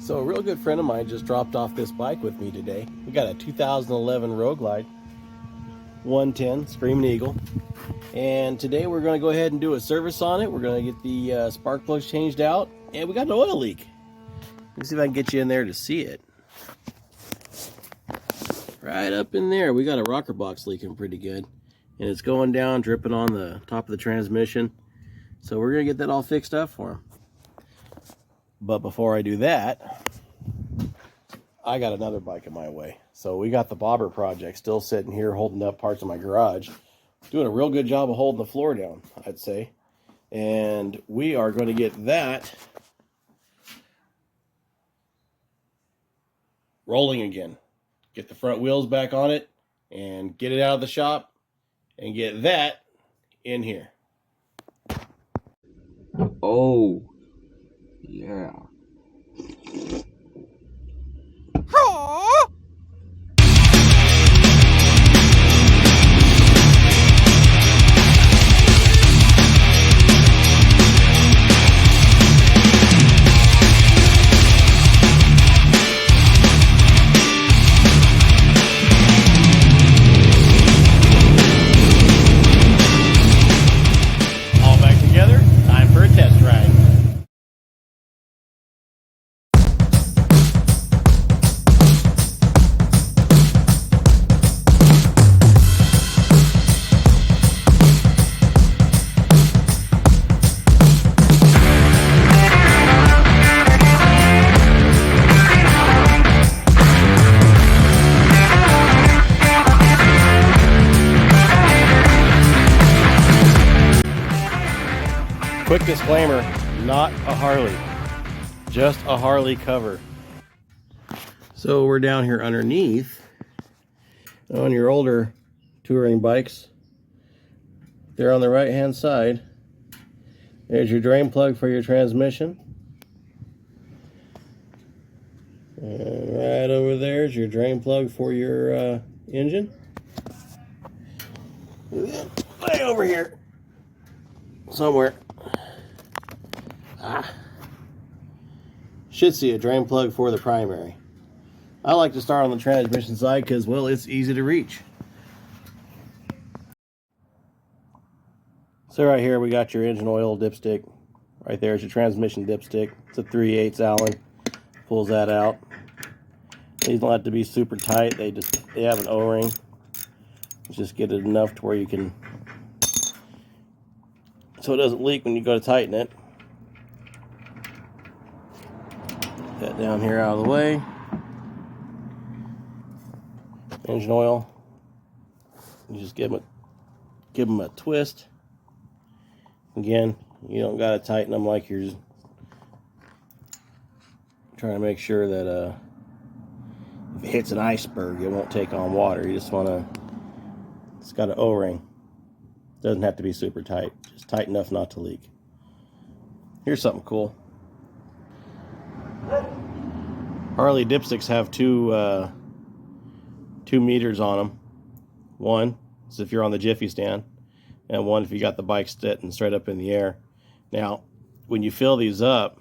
So a real good friend of mine just dropped off this bike with me today. We got a 2011 Roadglide 110 Screaming Eagle. And today we're going to go ahead and do a service on it. We're going to get the spark plugs changed out. And we got an oil leak. Let's see if I can get you in there to see it. Right up in there, we got a rocker box leaking pretty good. And it's going down, dripping on the top of the transmission. So we're going to get that all fixed up for him. But before I do that, I got another bike in my way. So we got the bobber project still sitting here holding up parts of my garage. Doing a real good job of holding the floor down, I'd say. And we are going to get that rolling again. Get the front wheels back on it and get it out of the shop and get that in here. Oh, yeah. All back together, time for a test ride. Quick disclaimer, not a Harley, just a Harley cover. So we're down here underneath on your older touring bikes. They're on the right hand side. There's your drain plug for your transmission. And right over there is your drain plug for your engine. Way over here somewhere. Should see a drain plug for the primary. I like to start on the transmission side because, well, it's easy to reach. So right here we got your engine oil dipstick. Right there is your transmission dipstick. It's a 3/8 Allen. Pulls that out. These don't have to be super tight. They have an O-ring. Just get it enough to where you can, so it doesn't leak when you go to tighten it. That down here out of the way. Engine oil. You just give them a twist. Again, you don't gotta tighten them like you're trying to make sure that if it hits an iceberg, it won't take on water. You just wanna. It's got an O-ring. Doesn't have to be super tight. Just tight enough not to leak. Here's something cool. Harley dipsticks have two meters on them. One is if you're on the Jiffy stand, and one if you got the bike sitting straight up in the air. Now, when you fill these up,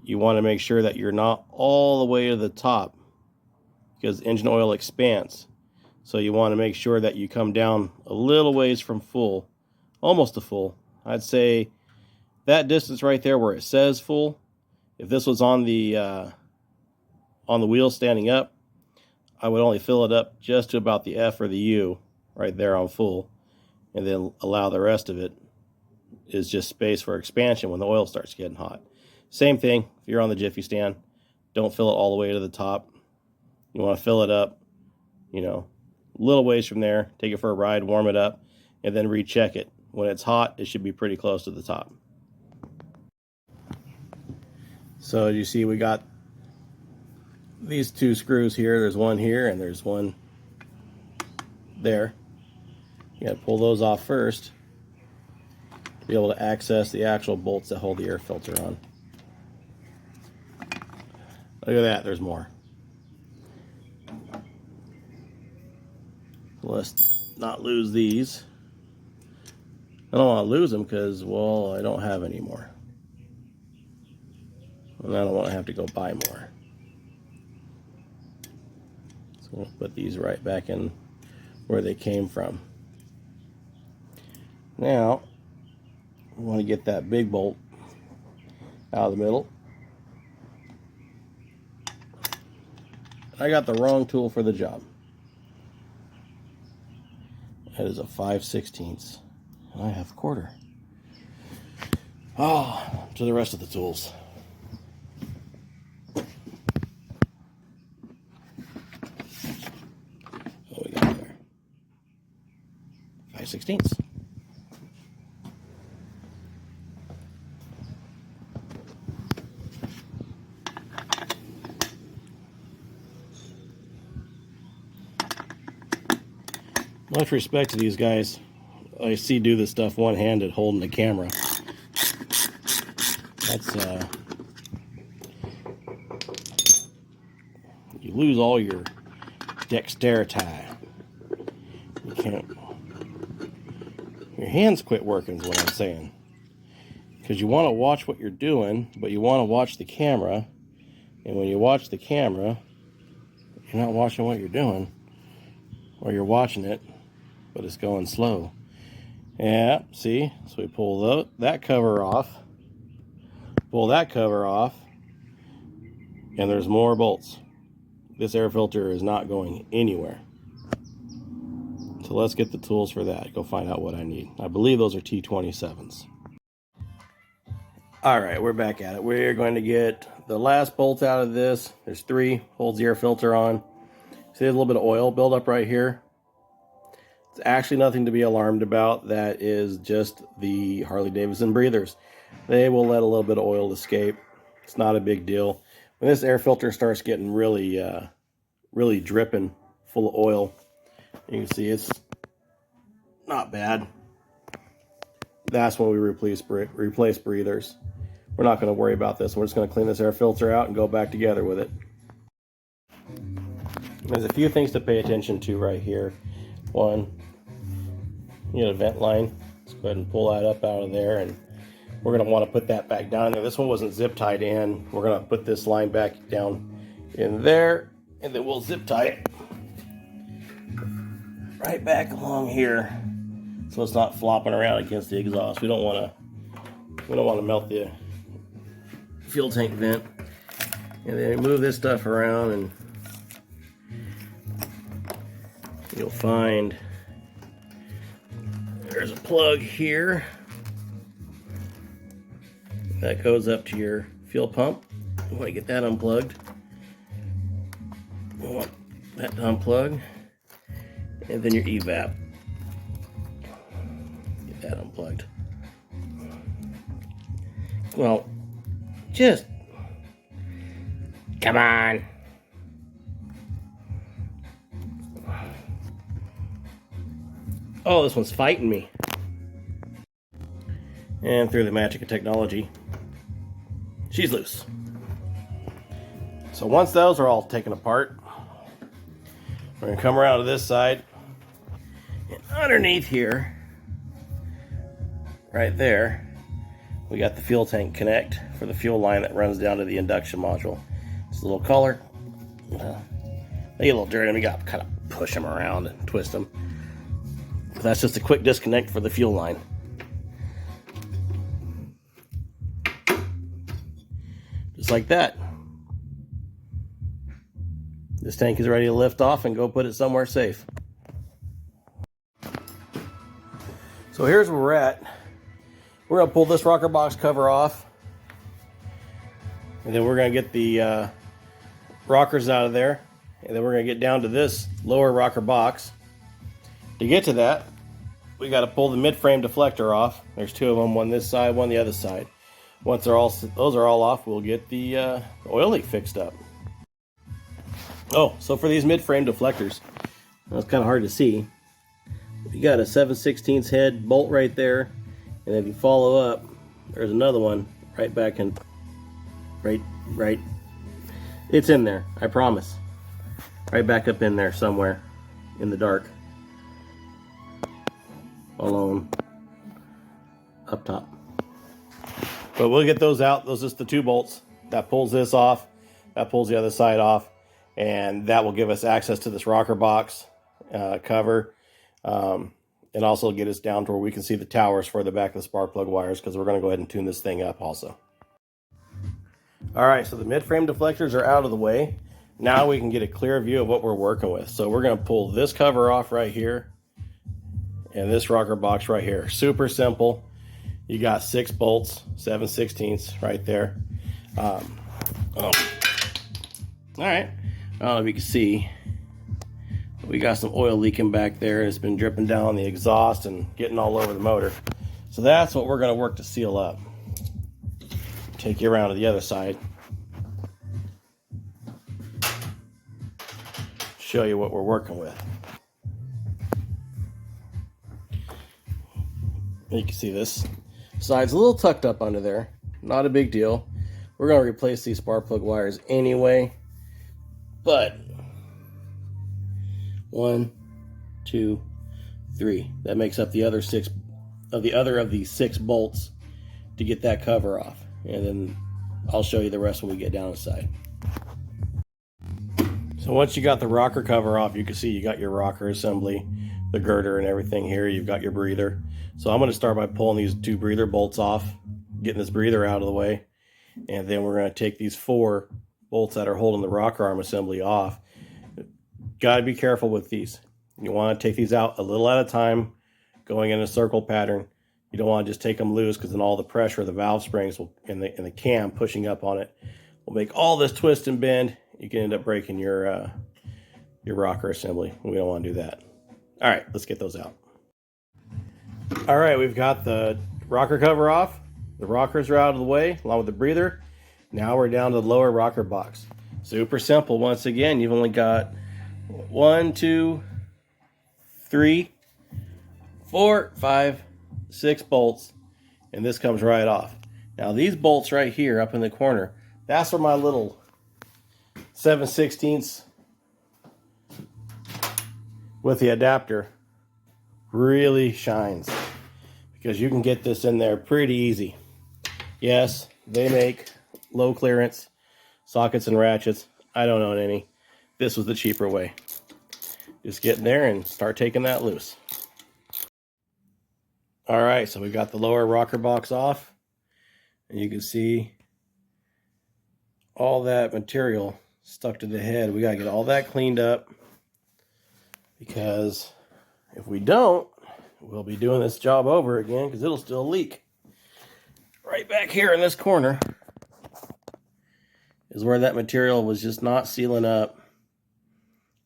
you want to make sure that you're not all the way to the top because engine oil expands. So you want to make sure that you come down a little ways from full, almost to full. I'd say that distance right there where it says full. If this was on the wheel standing up, I would only fill it up just to about the F or the U right there on full, and then allow the rest of it is just space for expansion when the oil starts getting hot. Same thing if you're on the Jiffy stand. Don't fill it all the way to the top. You want to fill it up, little ways from there. Take it for a ride, warm it up, and then recheck it. When it's hot, it should be pretty close to the top. So as you see, we got these two screws here. There's one here and there's one there. You gotta pull those off first to be able to access the actual bolts that hold the air filter on. Look at that, there's more. Let's not lose these. I don't want to lose them because, well, I don't have any more. And I don't want to have to go buy more. So we'll put these right back in where they came from. Now, we want to get that big bolt out of the middle. I got the wrong tool for the job. That is a 5/16. And I have a quarter. Oh, to the rest of the tools. What we got there? 5/16. Much respect to these guys. I see do this stuff one-handed holding the camera. That's you lose all your dexterity. You can't. Your hands quit working is what I'm saying. Because you want to watch what you're doing, but you want to watch the camera. And when you watch the camera, you're not watching what you're doing. Or you're watching it, but it's going slow. Yeah, see? So we pull that cover off. Pull that cover off. And there's more bolts. This air filter is not going anywhere. So let's get the tools for that. Go find out what I need. I believe those are T27s. Alright, we're back at it. We're going to get the last bolt out of this. There's 3, holds the air filter on. See, there's a little bit of oil buildup right here. It's actually nothing to be alarmed about. That is just the Harley Davidson breathers. They will let a little bit of oil escape. It's not a big deal. When this air filter starts getting really dripping full of oil, you can see it's not bad. That's when we replace breathers. We're not going to worry about this. We're just going to clean this air filter out and go back together with it. There's a few things to pay attention to right here. One, you get a vent line. Let's go ahead and pull that up out of there, and we're going to want to put that back down there. This one wasn't zip tied in. We're going to put this line back down in there, and then we'll zip tie it right back along here, so it's not flopping around against the exhaust. We don't want to melt the fuel tank vent. And then move this stuff around, and you'll find there's a plug here that goes up to your fuel pump. You want to get that unplugged. You want that to unplug, and then your evap. Get that unplugged. Well, just come on. Oh, this one's fighting me. And through the magic of technology, she's loose. So once those are all taken apart, we're going to come around to this side. And underneath here, right there, we got the fuel tank connect for the fuel line that runs down to the induction module. It's a little color. They get a little dirty, and we got to kind of push them around and twist them. That's just a quick disconnect for the fuel line. Just like that. This tank is ready to lift off and go put it somewhere safe. So here's where we're at. We're going to pull this rocker box cover off. And then we're going to get the rockers out of there. And then we're going to get down to this lower rocker box. To get to that, we got to pull the mid-frame deflector off. There's 2 of them, one this side, one the other side. Once those are all off, we'll get the oil leak fixed up. Oh, so for these mid-frame deflectors, it's kind of hard to see. You got a 7/16 head bolt right there, and if you follow up, there's another one right back in, right. It's in there, I promise. Right back up in there somewhere in the dark. Alone up top. But we'll get those out. Those are just the 2 bolts That pulls this off, that pulls the other side off, and that will give us access to this rocker box cover, and also get us down to where we can see the towers for the back of the spark plug wires, because we're going to go ahead and tune this thing up also. All right, so the mid-frame deflectors are out of the way. Now we can get a clear view of what we're working with. So we're going to pull this cover off right here and this rocker box right here. Super simple. You got 6 bolts, 7/16 right there. All right, I don't know if you can see, but we got some oil leaking back there. It's been dripping down the exhaust and getting all over the motor. So that's what we're going to work to seal up. Take you around to the other side. Show you what we're working with. You can see this side's a little tucked up under there. Not a big deal. We're going to replace these spark plug wires anyway. But 1, 2, 3. That makes up the other 6 of these 6 bolts to get that cover off. And then I'll show you the rest when we get down inside. So once you got the rocker cover off, you can see you got your rocker assembly, the girder and everything here. You've got your breather. So I'm going to start by pulling these 2 breather bolts off, getting this breather out of the way. And then we're going to take these 4 bolts that are holding the rocker arm assembly off. Got to be careful with these. You want to take these out a little at a time, going in a circle pattern. You don't want to just take them loose, because then all the pressure of the valve springs will, and the cam pushing up on it will make all this twist and bend. You can end up breaking your rocker assembly. We don't want to do that. All right, let's get those out. All right, we've got the rocker cover off. The rockers are out of the way, along with the breather. Now we're down to the lower rocker box. Super simple. Once again, you've only got 1, 2, 3, 4, 5, 6 bolts, and this comes right off. Now these bolts right here up in the corner, that's where my little 7/16 with the adapter really shines, because you can get this in there pretty easy. Yes, they make low clearance sockets and ratchets. I don't own any. This was the cheaper way. Just get in there and start taking that loose. All right, so we've got the lower rocker box off, and you can see all that material stuck to the head. We got to get all that cleaned up, because if we don't, we'll be doing this job over again, because it'll still leak. Right back here in this corner is where that material was just not sealing up,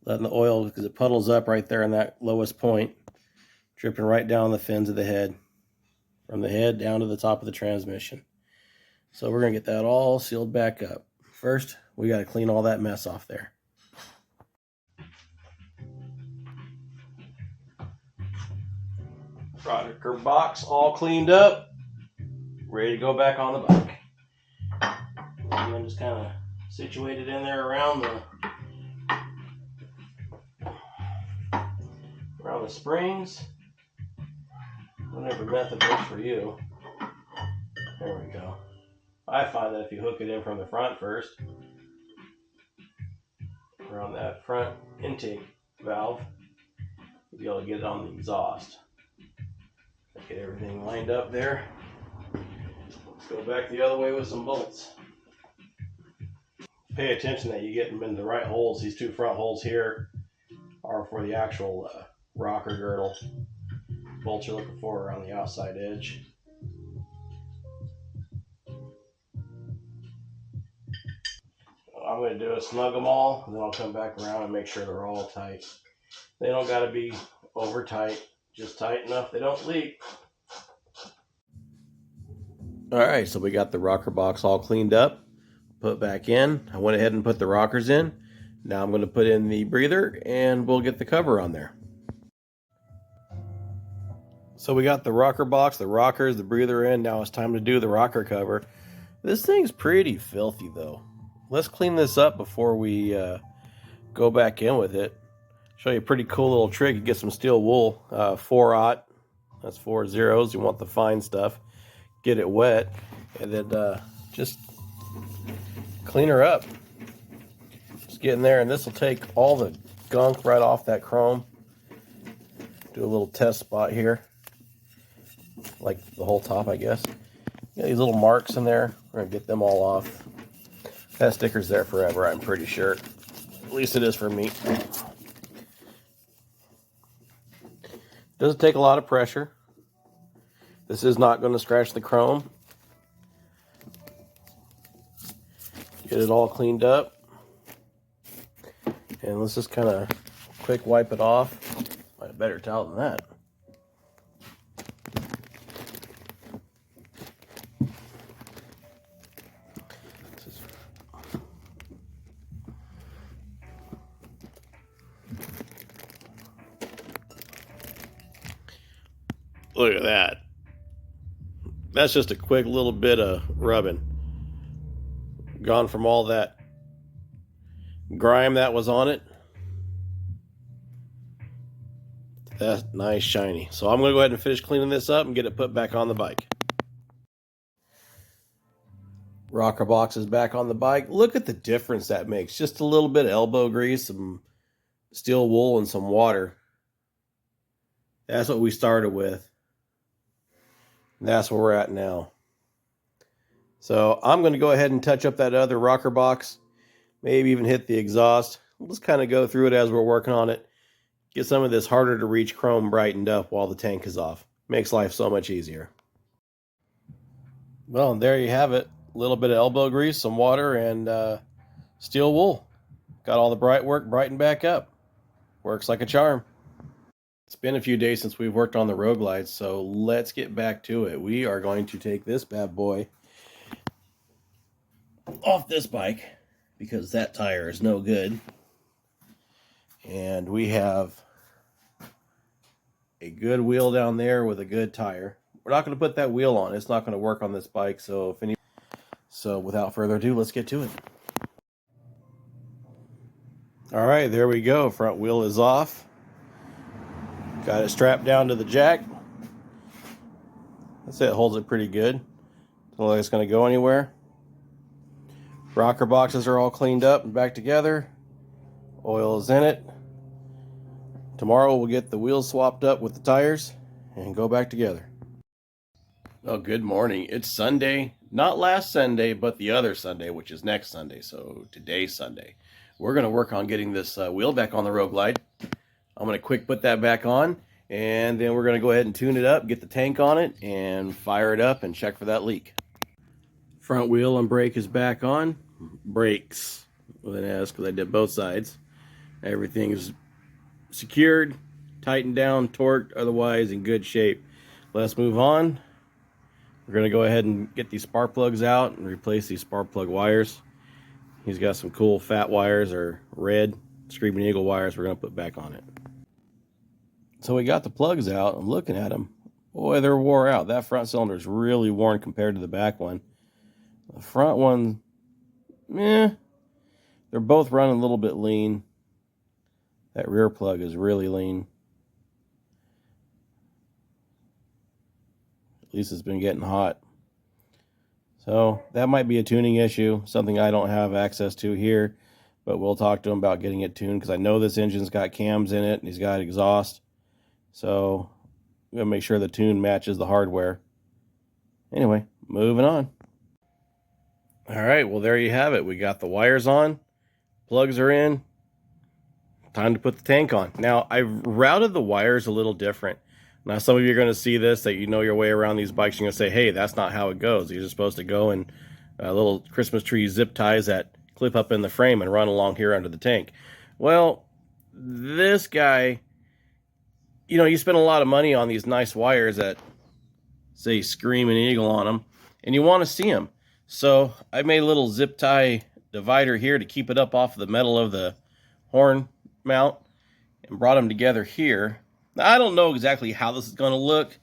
letting the oil, because it puddles up right there in that lowest point, dripping right down the fins of the head, from the head down to the top of the transmission. So we're going to get that all sealed back up. First, we got to clean all that mess off there. Rocker box all cleaned up, ready to go back on the bike. And then just kind of situated in there around the springs. Whatever method works for you. There we go. I find that if you hook it in from the front first, around that front intake valve, you'll be able to get it on the exhaust. Get everything lined up there. Let's go back the other way with some bolts. Pay attention that you get them in the right holes. These 2 front holes here are for the actual rocker girdle. Bolts you're looking for around the outside edge. What I'm going to do is snug them all, and then I'll come back around and make sure they're all tight. They don't got to be over tight, just tight enough they don't leak. All right, so we got the rocker box all cleaned up, put back in. I went ahead and put the rockers in. Now I'm going to put in the breather, and we'll get the cover on there. So we got the rocker box, the rockers, the breather in. Now it's time to do the rocker cover. This thing's pretty filthy though. Let's clean this up before we go back in with it. Show you a pretty cool little trick. You get some steel wool, 4/0. That's 4 zeros. You want the fine stuff. Get it wet, and then just clean her up. Just get in there, and this will take all the gunk right off that chrome. Do a little test spot here, like the whole top, I guess. Got these little marks in there. We're gonna get them all off. That sticker's there forever, I'm pretty sure. At least it is for me. Doesn't take a lot of pressure. This is not going to scratch the chrome. Get it all cleaned up. And let's just kind of quick wipe it off. I have a better towel than that. Look at that. That's just a quick little bit of rubbing. Gone from all that grime that was on it. That's nice shiny. So I'm going to go ahead and finish cleaning this up and get it put back on the bike. Rocker box is back on the bike. Look at the difference that makes. Just a little bit of elbow grease, some steel wool, and some water. That's what we started with. That's where we're at now. So I'm going to go ahead and touch up that other rocker box. Maybe even hit the exhaust. We'll just kind of go through it as we're working on it. Get some of this harder to reach chrome brightened up while the tank is off. Makes life so much easier. Well, and there you have it. A little bit of elbow grease, some water, and steel wool. Got all the bright work brightened back up. Works like a charm. It's been a few days since we've worked on the Roadglide, so let's get back to it. We are going to take this bad boy off this bike because that tire is no good. And we have a good wheel down there with a good tire. We're not going to put that wheel on. It's not going to work on this bike, so without further ado, let's get to it. All right, there we go. Front wheel is off. Got it strapped down to the jack. That's it, holds it pretty good. Doesn't look like it's going to go anywhere. Rocker boxes are all cleaned up and back together. Oil is in it. Tomorrow we'll get the wheels swapped up with the tires and go back together. Well, good morning. It's Sunday. Not last Sunday, but the other Sunday, which is next Sunday. So today's Sunday. We're going to work on getting this wheel back on the Roadglide. I'm going to quick put that back on, and then we're going to go ahead and tune it up, get the tank on it, and fire it up and check for that leak. Front wheel and brake is back on. Brakes with an S because I did both sides. Everything is secured, tightened down, torqued, otherwise in good shape. Let's move on. We're going to go ahead and get these spark plugs out and replace these spark plug wires. He's got some cool fat wires or red Screaming Eagle wires we're going to put back on it. So we got the plugs out. I'm looking at them. Boy, they're wore out. That front cylinder is really worn compared to the back one. The front one, they're both running a little bit lean. That rear plug is really lean. At least it's been getting hot. So that might be a tuning issue, something I don't have access to here, but we'll talk to him about getting it tuned because I know this engine's got cams in it and he's got exhaust. So I'm going to make sure the tune matches the hardware. Anyway, moving on. All right, well, there you have it. We got the wires on, plugs are in. Time to put the tank on. Now, I've routed the wires a little different. Now, some of you are going to see this, that you know your way around these bikes. You're going to say, hey, that's not how it goes. You're supposed to go in little Christmas tree zip ties that clip up in the frame and run along here under the tank. Well, this guy, you spend a lot of money on these nice wires that say Screaming Eagle on them, and you want to see them. So I made a little zip tie divider here to keep it up off the metal of the horn mount and brought them together here. Now, I don't know exactly how this is going to look,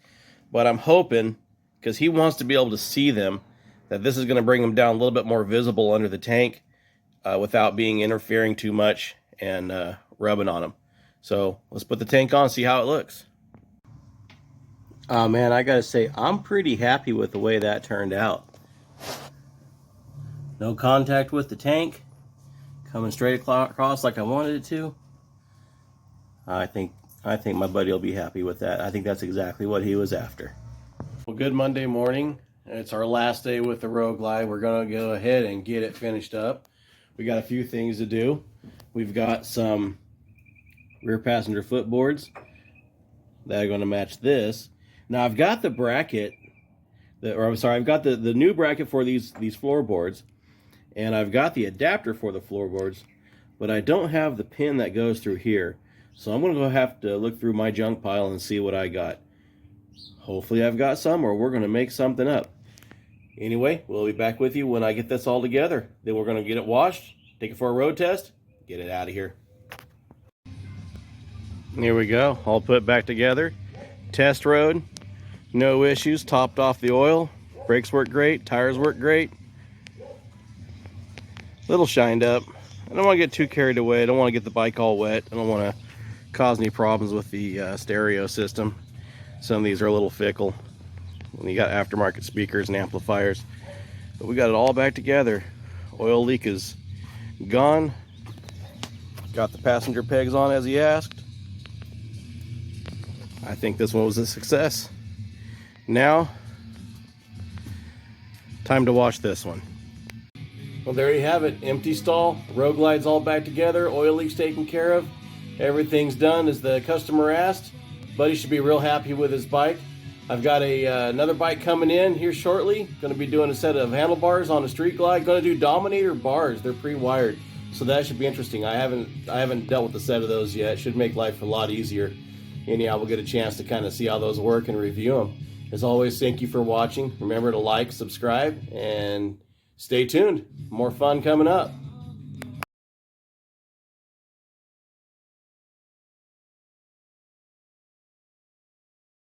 but I'm hoping, because he wants to be able to see them, that this is going to bring them down a little bit more visible under the tank without being interfering too much and rubbing on them. So let's put the tank on and see how it looks. Man, I gotta say, I'm pretty happy with the way that turned out. No contact with the tank. Coming straight across like I wanted it to. I think my buddy will be happy with that. I think that's exactly what he was after. Well, good Monday morning. It's our last day with the Roadglide. We're going to go ahead and get it finished up. We got a few things to do. We've got some rear passenger footboards that are going to match this. Now I've got the bracket, I've got the new bracket for these floorboards, and I've got the adapter for the floorboards, but I don't have the pin that goes through here. So I'm going to have to look through my junk pile and see what I got. Hopefully I've got some, or we're going to make something up. Anyway, we'll be back with you when I get this all together. Then we're going to get it washed, take it for a road test, get it out of here. Here we go, all put back together. Test road, no issues, topped off the oil. Brakes work great, tires work great. Little shined up. I don't want to get too carried away. I don't want to get the bike all wet. I don't want to cause any problems with the stereo system. Some of these are a little fickle when you got aftermarket speakers and amplifiers. But we got it all back together. Oil leak is gone. Got the passenger pegs on as he asked. I think this one was a success. Now, time to wash this one. Well, there you have it. Empty stall. Roadglide's all back together. Oil leak's taken care of. Everything's done as the customer asked. Buddy should be real happy with his bike. I've got another bike coming in here shortly. Going to be doing a set of handlebars on a street glide. Going to do Dominator bars. They're pre-wired, so that should be interesting. I haven't dealt with the set of those yet. It should make life a lot easier. Anyhow, we'll get a chance to kind of see how those work and review them. As always, thank you for watching. Remember to like, subscribe, and stay tuned. More fun coming up.